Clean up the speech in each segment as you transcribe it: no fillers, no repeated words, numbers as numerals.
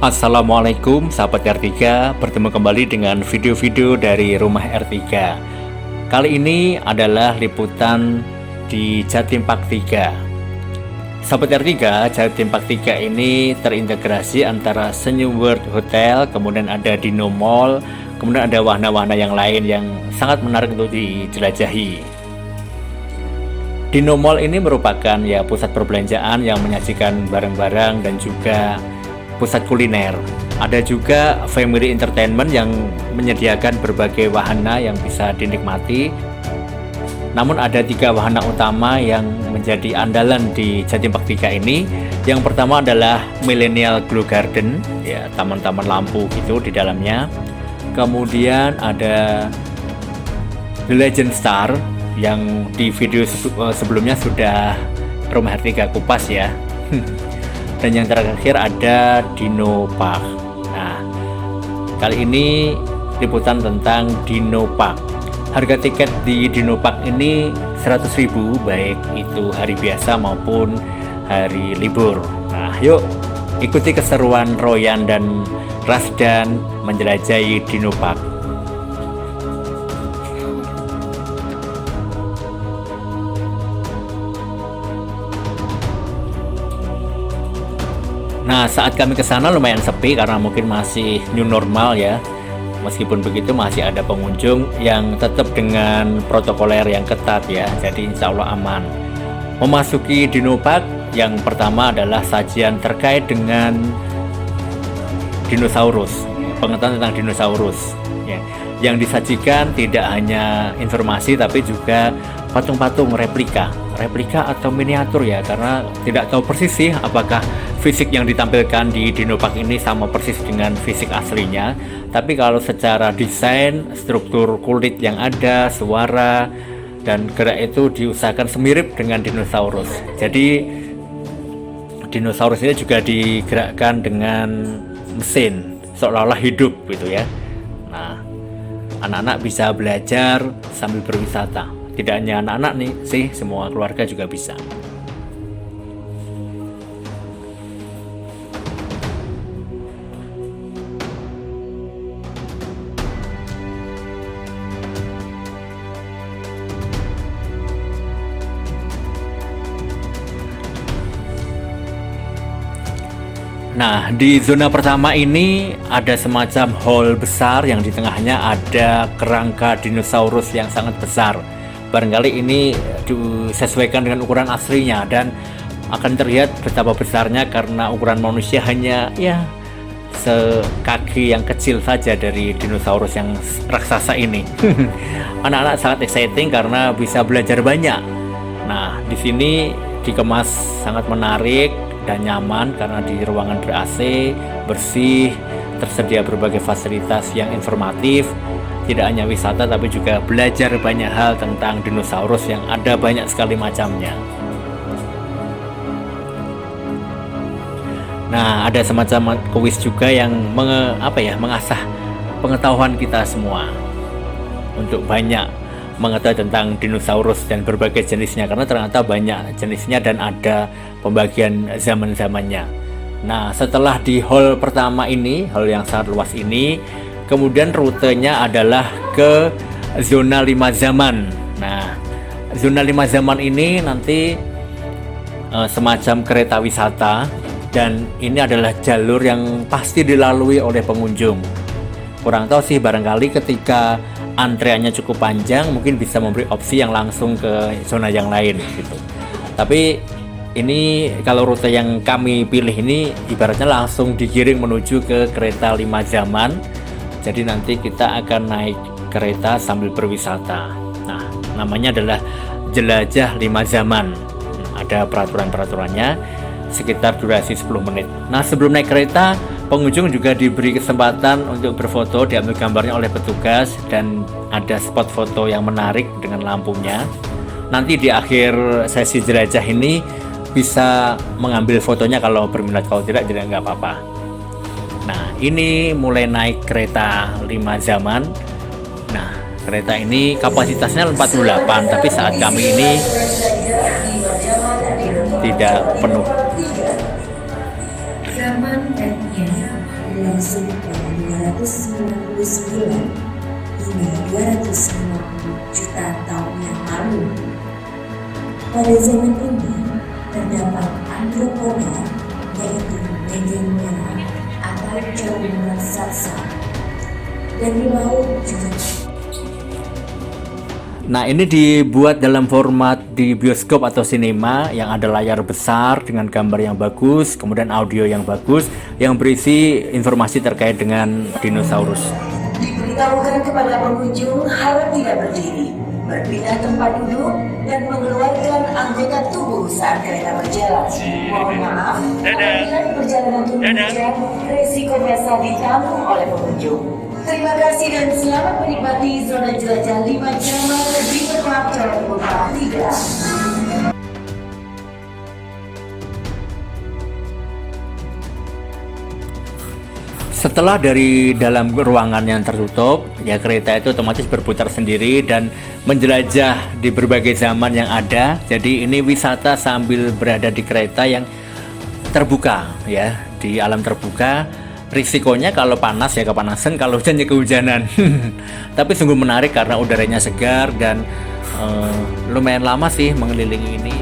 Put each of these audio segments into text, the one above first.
Assalamualaikum sahabat R3, bertemu kembali dengan video-video dari Rumah R3. Kali ini adalah liputan di Jatim Park 3. Sahabat R3, Jatim Park 3 ini terintegrasi antara Senyum World Hotel, kemudian ada Dino Mall, kemudian ada wahana-wahana yang lain yang sangat menarik untuk dijelajahi. Dino Mall ini merupakan pusat perbelanjaan yang menyajikan barang-barang dan juga pusat kuliner. Ada juga family entertainment yang menyediakan berbagai wahana yang bisa dinikmati. Namun ada 3 wahana utama yang menjadi andalan di Jatim Park 3 ini. Yang pertama adalah Millennial Glow Garden, taman-taman lampu gitu di dalamnya. Kemudian ada The Legend Star yang di video sebelumnya sudah Rumah R3 kupas ya. Dan yang terakhir ada Dino Park. Nah, kali ini liputan tentang Dino Park. Harga tiket di Dino Park ini 100.000, baik itu hari biasa maupun hari libur. Nah, yuk ikuti keseruan Royan dan Rasdan menjelajahi Dino Park. Nah, saat kami ke sana lumayan sepi karena mungkin masih new normal ya. Meskipun begitu masih ada pengunjung yang tetap dengan protokoler yang ketat ya. Jadi insya Allah aman. Memasuki Dino Park, yang pertama adalah sajian terkait dengan dinosaurus, pengetahuan tentang dinosaurus ya. Yang disajikan tidak hanya informasi tapi juga patung-patung replika atau miniatur ya, karena tidak tahu persis sih apakah fisik yang ditampilkan di Dino Park ini sama persis dengan fisik aslinya. Tapi kalau secara desain, struktur kulit yang ada, suara dan gerak itu diusahakan semirip dengan dinosaurus. Jadi dinosaurus ini juga digerakkan dengan mesin seolah-olah hidup gitu ya. Nah, anak-anak bisa belajar sambil berwisata. Tidak hanya anak-anak nih sih, semua keluarga juga bisa. Nah, di zona pertama ini ada semacam hall besar yang di tengahnya ada kerangka dinosaurus yang sangat besar. Barangkali ini disesuaikan dengan ukuran aslinya dan akan terlihat betapa besarnya karena ukuran manusia hanya sekaki yang kecil saja dari dinosaurus yang raksasa ini. Anak-anak sangat exciting karena bisa belajar banyak. Nah, di sini dikemas sangat menarik dan nyaman karena di ruangan ber-AC, bersih, tersedia berbagai fasilitas yang informatif. Tidak hanya wisata tapi juga belajar banyak hal tentang dinosaurus yang ada banyak sekali macamnya. Nah, ada semacam kuis juga yang mengasah pengetahuan kita semua untuk banyak mengetahui tentang dinosaurus dan berbagai jenisnya, karena ternyata banyak jenisnya dan ada pembagian zaman-zamannya. Nah, setelah di hall pertama ini, hall yang sangat luas ini, kemudian rutenya adalah ke zona 5 zaman. Nah, zona 5 zaman ini nanti semacam kereta wisata, dan ini adalah jalur yang pasti dilalui oleh pengunjung. Kurang tahu sih, barangkali ketika antreannya cukup panjang mungkin bisa memberi opsi yang langsung ke zona yang lain gitu. Tapi ini kalau rute yang kami pilih ini ibaratnya langsung digiring menuju ke kereta 5 zaman. Jadi nanti kita akan naik kereta sambil berwisata. Nah, namanya adalah Jelajah 5 Zaman. Ada peraturan-peraturannya, sekitar durasi 10 menit. Nah, sebelum naik kereta, pengunjung juga diberi kesempatan untuk berfoto, diambil gambarnya oleh petugas, dan ada spot foto yang menarik dengan lampunya. Nanti di akhir sesi jelajah ini bisa mengambil fotonya kalau berminat, kalau tidak nggak apa-apa. Nah, ini mulai naik kereta 5 zaman. Nah, kereta ini kapasitasnya 48, tapi saat kami ini tidak penuh. berlangsung pada 299 hingga 250 juta tahun yang lalu. Pada zaman ini terdapat arthropoda, yaitu legen merah atau jamur raksasa, dan di laut juga. Nah, ini dibuat dalam format di bioskop atau sinema yang ada layar besar dengan gambar yang bagus, kemudian audio yang bagus yang berisi informasi terkait dengan dinosaurus. Diberitahukan kepada pengunjung harap tidak berdiri, berpindah tempat duduk, dan mengeluarkan anggota tubuh saat kereta berjalan. Mohon maaf, apabila di perjalanan turun hujan, resiko biasa ditanggung oleh pengunjung. Terima kasih dan selamat menikmati zona jelajah 5 Jamal di Kemang, Jawa Timur 3. Setelah dari dalam ruangan yang tertutup, ya kereta itu otomatis berputar sendiri dan menjelajah di berbagai zaman yang ada. Jadi ini wisata sambil berada di kereta yang terbuka, ya, di alam terbuka. Risikonya kalau panas ya kepanasan, kalau hujan ya kehujanan. Tapi sungguh menarik karena udaranya segar dan lumayan lama sih mengelilingi ini.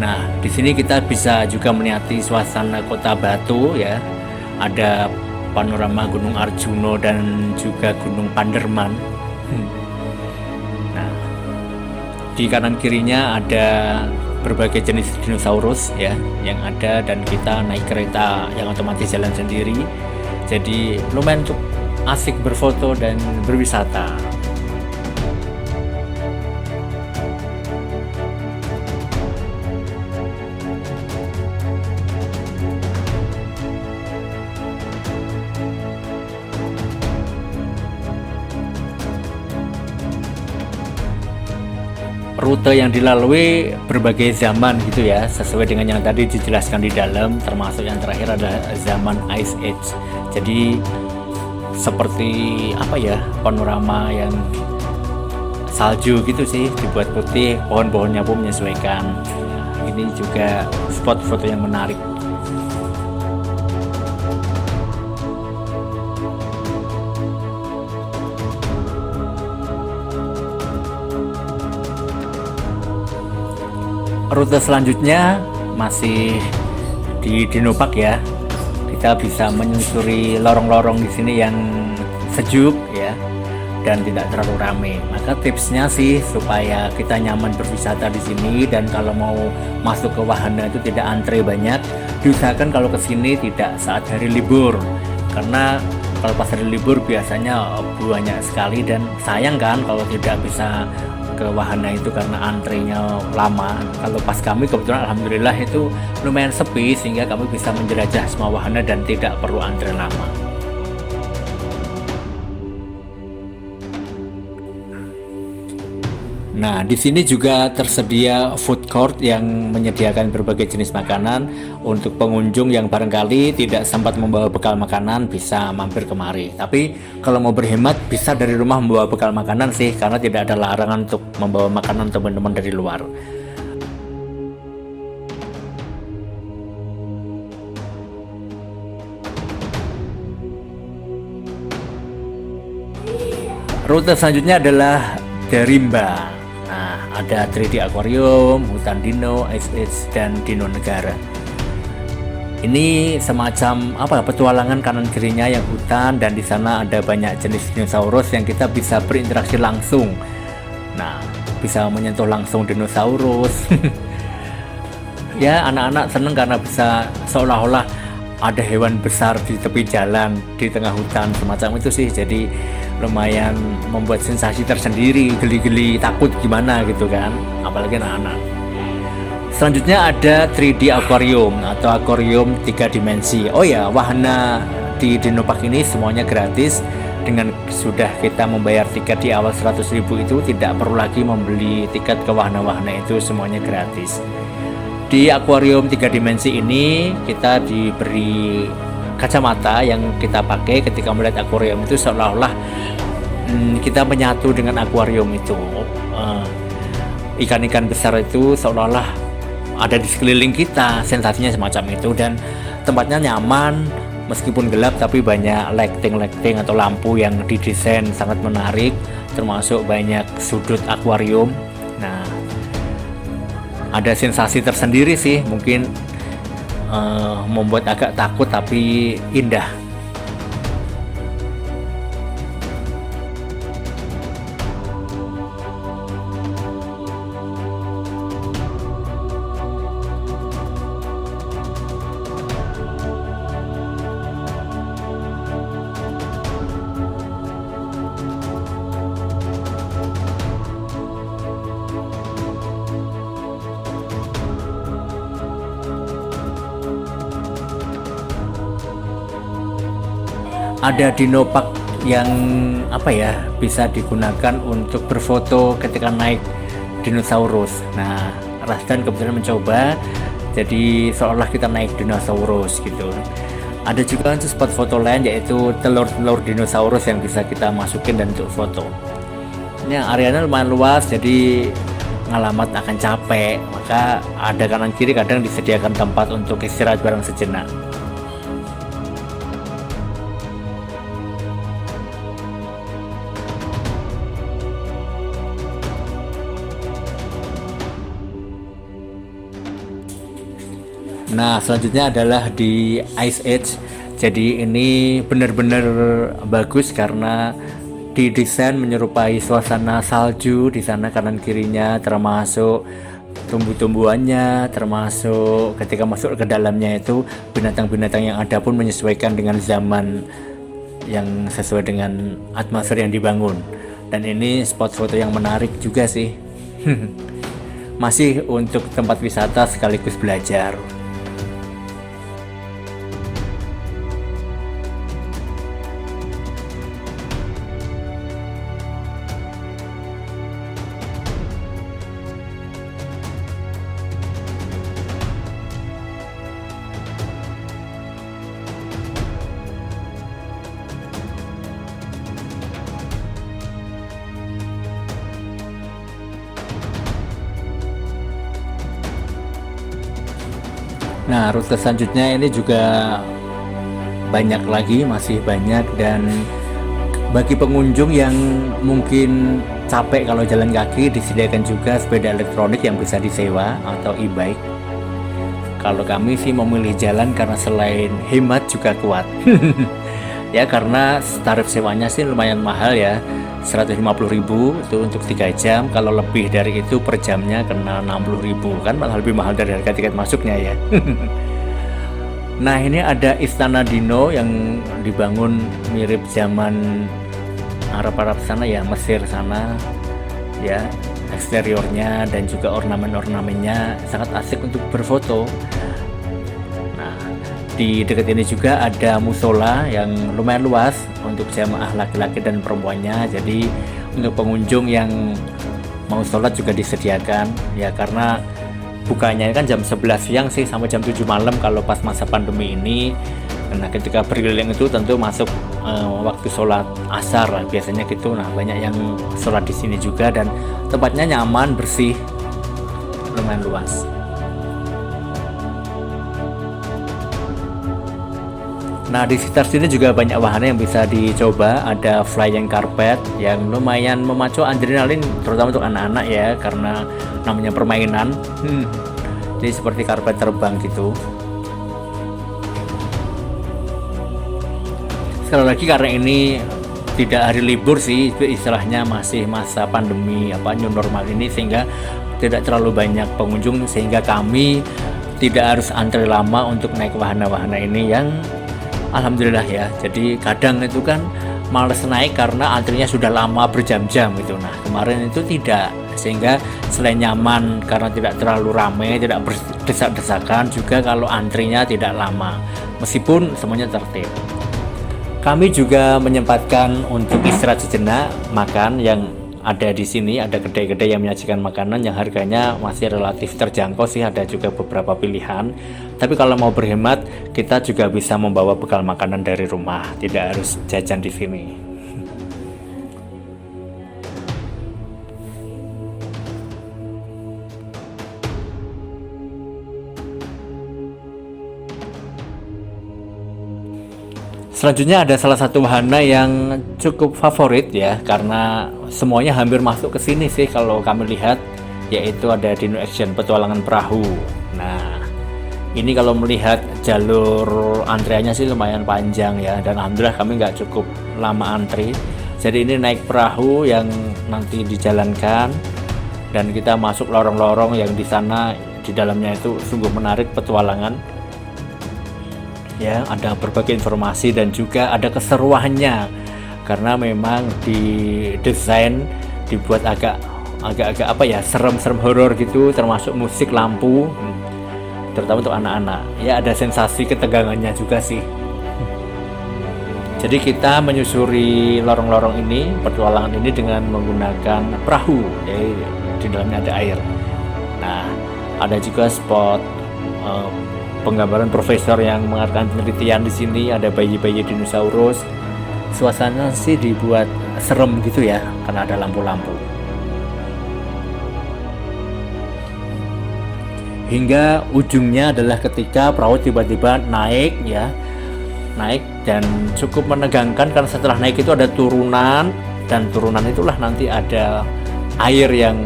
Nah, di sini kita bisa juga melihat suasana kota Batu, ya. Ada panorama Gunung Arjuno dan juga Gunung Panderman. Nah, di kanan kirinya ada berbagai jenis dinosaurus, ya, yang ada, dan kita naik kereta yang otomatis jalan sendiri. Jadi lumayan untuk asik berfoto dan berwisata. Rute yang dilalui berbagai zaman gitu ya, sesuai dengan yang tadi dijelaskan di dalam, termasuk yang terakhir adalah zaman Ice Age. Jadi seperti apa ya, panorama yang salju gitu sih, dibuat putih, pohon-pohonnya pun menyesuaikan. Ini juga spot foto yang menarik. Rute selanjutnya masih di Dinopark ya. Kita bisa menyusuri lorong-lorong di sini yang sejuk ya dan tidak terlalu ramai. Maka tipsnya sih supaya kita nyaman berwisata di sini, dan kalau mau masuk ke wahana itu tidak antre banyak, diusahakan kalau ke sini tidak saat hari libur. Karena kalau pas hari libur biasanya banyak sekali dan sayang kan kalau tidak bisa ke wahana itu karena antrenya lama. Kalau pas kami kebetulan alhamdulillah itu lumayan sepi sehingga kami bisa menjelajah semua wahana dan tidak perlu antre lama. Nah, di sini juga tersedia food court yang menyediakan berbagai jenis makanan untuk pengunjung yang barangkali tidak sempat membawa bekal makanan, bisa mampir kemari. Tapi kalau mau berhemat bisa dari rumah membawa bekal makanan sih, karena tidak ada larangan untuk membawa makanan teman-teman dari luar. Rute selanjutnya adalah Darimba. Nah, ada 3D Aquarium, Hutan Dino, Ice Age, dan Dino Negara. Ini semacam apa, petualangan kanan kirinya yang hutan, dan di sana ada banyak jenis dinosaurus yang kita bisa berinteraksi langsung. Nah, bisa menyentuh langsung dinosaurus. Ya, anak-anak seneng karena bisa seolah-olah ada hewan besar di tepi jalan di tengah hutan semacam itu sih. Jadi lumayan membuat sensasi tersendiri, geli-geli takut gimana gitu kan, apalagi anak-anak. Selanjutnya ada 3D Aquarium atau akuarium 3 dimensi. Oh ya, wahana di Dinopark ini semuanya gratis. Dengan sudah kita membayar tiket di awal 100.000 itu tidak perlu lagi membeli tiket ke wahana-wahana itu, semuanya gratis. Di akuarium 3 dimensi ini kita diberi kacamata yang kita pakai ketika melihat akuarium itu, seolah-olah kita menyatu dengan akuarium itu. ikan-ikan besar itu seolah-olah ada di sekeliling kita, sensasinya semacam itu. Dan tempatnya nyaman, meskipun gelap tapi banyak lighting atau lampu yang didesain sangat menarik, termasuk banyak sudut akuarium. Nah, ada sensasi tersendiri sih, mungkin membuat agak takut tapi indah. Ada dino park yang bisa digunakan untuk berfoto ketika naik dinosaurus. Nah, Rasdan kebetulan mencoba, jadi seolah kita naik dinosaurus gitu. Ada juga spot foto lain, yaitu telur-telur dinosaurus yang bisa kita masukin dan untuk foto. Ini areanya lumayan luas, jadi ngalamat akan capek, maka ada kanan kiri kadang disediakan tempat untuk istirahat bareng sejenak. Nah, selanjutnya adalah di Ice Age. Jadi ini benar-benar bagus karena didesain menyerupai suasana salju di sana kanan kirinya, termasuk tumbuh-tumbuhannya, termasuk ketika masuk ke dalamnya itu binatang-binatang yang ada pun menyesuaikan dengan zaman yang sesuai dengan atmosfer yang dibangun. Dan ini spot foto yang menarik juga sih. Masih untuk tempat wisata sekaligus belajar. Nah, rute selanjutnya ini juga banyak lagi, masih banyak, dan bagi pengunjung yang mungkin capek kalau jalan kaki, disediakan juga sepeda elektronik yang bisa disewa atau e-bike. Kalau kami sih memilih jalan karena selain hemat juga kuat. Ya, karena tarif sewanya sih lumayan mahal ya, 150.000 itu untuk 3 jam. Kalau lebih dari itu per jamnya kena 60.000, kan malah lebih mahal dari harga tiket masuknya ya. Nah, ini ada Istana Dino yang dibangun mirip zaman Arab sana ya, Mesir sana ya. Eksteriornya dan juga ornamen-ornamennya sangat asik untuk berfoto. Di dekat ini juga ada musola yang lumayan luas untuk jamaah laki-laki dan perempuannya. Jadi untuk pengunjung yang mau sholat juga disediakan ya, karena bukanya kan jam 11 siang sih sampai jam 7 malam kalau pas masa pandemi ini. Nah, ketika berkeliling itu tentu masuk waktu sholat asar biasanya gitu. Nah, banyak yang sholat di sini juga dan tempatnya nyaman, bersih, lumayan luas. Nah, di sekitar sini juga banyak wahana yang bisa dicoba. Ada flying carpet yang lumayan memacu adrenalin, terutama untuk anak-anak ya, karena namanya permainan. Jadi seperti karpet terbang gitu. Sekali lagi, karena ini tidak hari libur sih, istilahnya masih masa pandemi new normal ini, sehingga tidak terlalu banyak pengunjung, sehingga kami tidak harus antri lama untuk naik wahana-wahana ini yang alhamdulillah ya. Jadi kadang itu kan males naik karena antrinya sudah lama berjam-jam gitu. Nah, kemarin itu tidak, sehingga selain nyaman karena tidak terlalu ramai, tidak berdesak-desakan, juga kalau antrinya tidak lama meskipun semuanya tertib. Kami juga menyempatkan untuk istirahat sejenak, makan yang ada di sini. Ada kedai-kedai yang menyajikan makanan yang harganya masih relatif terjangkau sih, ada juga beberapa pilihan. Tapi kalau mau berhemat, kita juga bisa membawa bekal makanan dari rumah, tidak harus jajan di sini. Selanjutnya ada salah satu wahana yang cukup favorit ya, karena semuanya hampir masuk ke sini sih kalau kami lihat, yaitu ada Dino Action Petualangan Perahu. Nah, ini kalau melihat jalur antriannya sih lumayan panjang ya, dan alhamdulillah kami nggak cukup lama antri. Jadi ini naik perahu yang nanti dijalankan, dan kita masuk lorong-lorong yang di sana di dalamnya itu sungguh menarik petualangan. Ya, ada berbagai informasi dan juga ada keseruannya karena memang didesain dibuat agak apa ya, serem-serem horor gitu, termasuk musik lampu, terutama untuk anak-anak. Ya, ada sensasi ketegangannya juga sih. Jadi kita menyusuri lorong-lorong ini, petualangan ini dengan menggunakan perahu, jadi di dalamnya ada air. Nah, ada juga spot penggambaran profesor yang mengadakan penelitian di sini, ada bayi-bayi dinosaurus. Suasana sih dibuat serem gitu ya, karena ada lampu-lampu. Hingga ujungnya adalah ketika perahu tiba-tiba naik dan cukup menegangkan karena setelah naik itu ada turunan, dan turunan itulah nanti ada air yang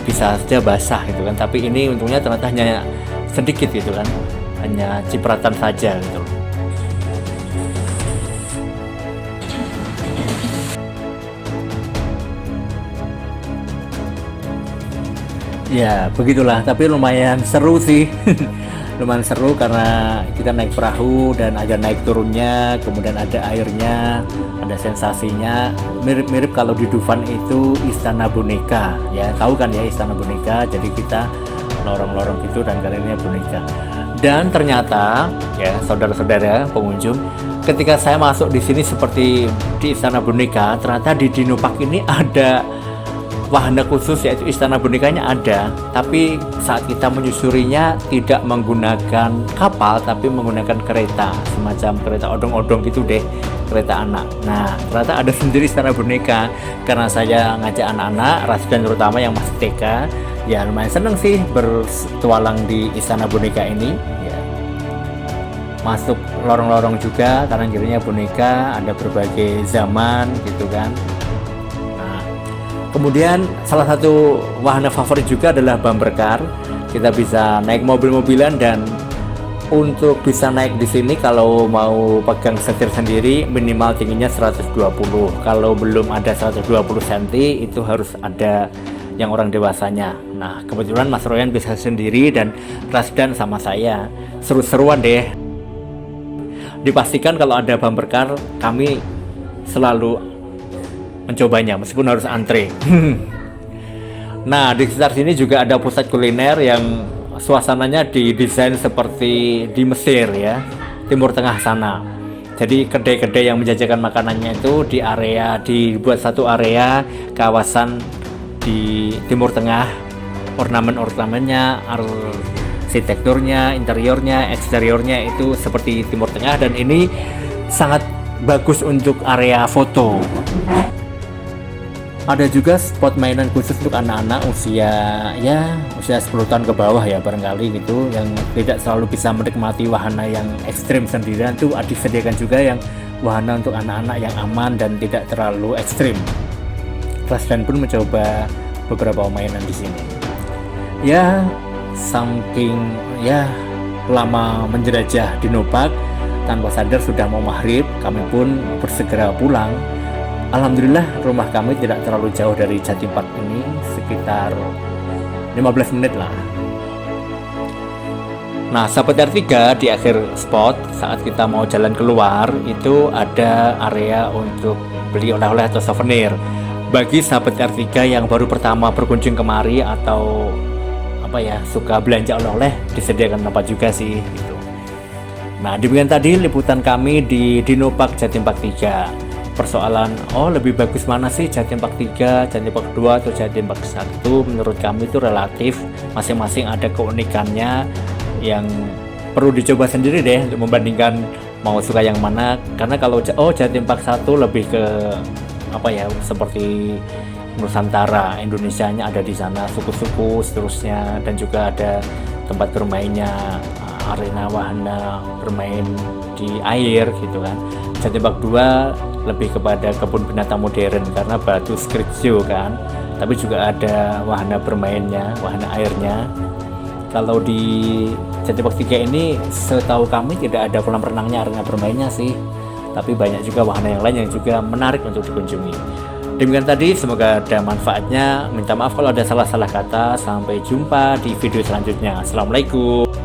bisa saja basah gitu kan, tapi ini untungnya ternyata hanya sedikit gitu kan, hanya cipratan saja gitu. Ya begitulah, tapi lumayan seru sih. Lumayan seru karena kita naik perahu dan ada naik turunnya, kemudian ada airnya, ada sensasinya. Mirip-mirip kalau di Dufan itu Istana Boneka ya, tahu kan ya Istana Boneka. Jadi kita lorong-lorong gitu dan galerinya boneka. Dan ternyata ya saudara-saudara pengunjung, ketika saya masuk di sini seperti di Istana Boneka, ternyata di Dino Park ini ada wahana khusus, yaitu Istana Bonekanya ada, tapi saat kita menyusurinya tidak menggunakan kapal tapi menggunakan kereta, semacam kereta odong-odong gitu deh, kereta anak. Nah, ternyata ada sendiri Istana Boneka. Karena saya ngajak anak-anak, Rasdan terutama yang masih TK, ya lumayan seneng sih bertualang di Istana Boneka ini ya. Masuk lorong-lorong juga, kanan kirinya boneka, ada berbagai zaman gitu kan. Nah, kemudian salah satu wahana favorit juga adalah bumper car. Kita bisa naik mobil-mobilan, dan untuk bisa naik di sini kalau mau pegang setir sendiri minimal tingginya 120. Kalau belum ada 120 cm itu harus ada yang orang dewasanya. Nah, kebetulan Mas Royan bisa sendiri dan Rasdan sama saya. Seru-seruan deh. Dipastikan kalau ada bumper car kami selalu mencobanya meskipun harus antre. Nah, di sekitar sini juga ada pusat kuliner yang suasananya didesain seperti di Mesir ya, Timur Tengah sana. Jadi kedai-kedai yang menjajakan makanannya itu dibuat satu area kawasan di Timur Tengah, ornamen-ornamennya, arsitekturnya, interiornya, eksteriornya itu seperti Timur Tengah, dan ini sangat bagus untuk area foto. Ada juga spot mainan khusus untuk anak-anak usia 10 tahun ke bawah ya barangkali gitu, yang tidak selalu bisa menikmati wahana yang ekstrim sendirian. Tuh disediakan juga yang wahana untuk anak-anak yang aman dan tidak terlalu ekstrim. Rasdan pun mencoba beberapa mainan di sini. Ya, saking lama menjelajah Dino Park, tanpa sadar sudah mau maghrib, kami pun bersegera pulang. Alhamdulillah rumah kami tidak terlalu jauh dari Jatim Park ini, sekitar 15 menit lah. Nah, sahabat R3, di akhir spot saat kita mau jalan keluar itu ada area untuk beli oleh-oleh atau souvenir. Bagi sahabat R3 yang baru pertama berkunjung kemari atau suka belanja oleh-oleh, disediakan tempat juga sih gitu. Nah, demikian tadi liputan kami di Dino Park Jatim Park 3. Persoalan lebih bagus mana sih Jatim Park 3, Jatim Park 2 atau Jatim Park 1? Menurut kami itu relatif, masing-masing ada keunikannya yang perlu dicoba sendiri deh untuk membandingkan mau suka yang mana. Karena kalau Jatim Park 1 lebih ke seperti Nusantara, Indonesianya ada di sana, suku-suku seterusnya, dan juga ada tempat bermainnya, arena wahana bermain di air gitu kan. Jatibak 2 lebih kepada kebun binatang modern karena Batu Street Zoo kan, tapi juga ada wahana bermainnya, wahana airnya. Kalau di Jatibak 3 ini setahu kami tidak ada kolam renangnya, arena bermainnya sih, tapi banyak juga wahana yang lain yang juga menarik untuk dikunjungi. Demikian tadi, semoga ada manfaatnya. Minta maaf kalau ada salah-salah kata. Sampai jumpa di video selanjutnya. Assalamualaikum.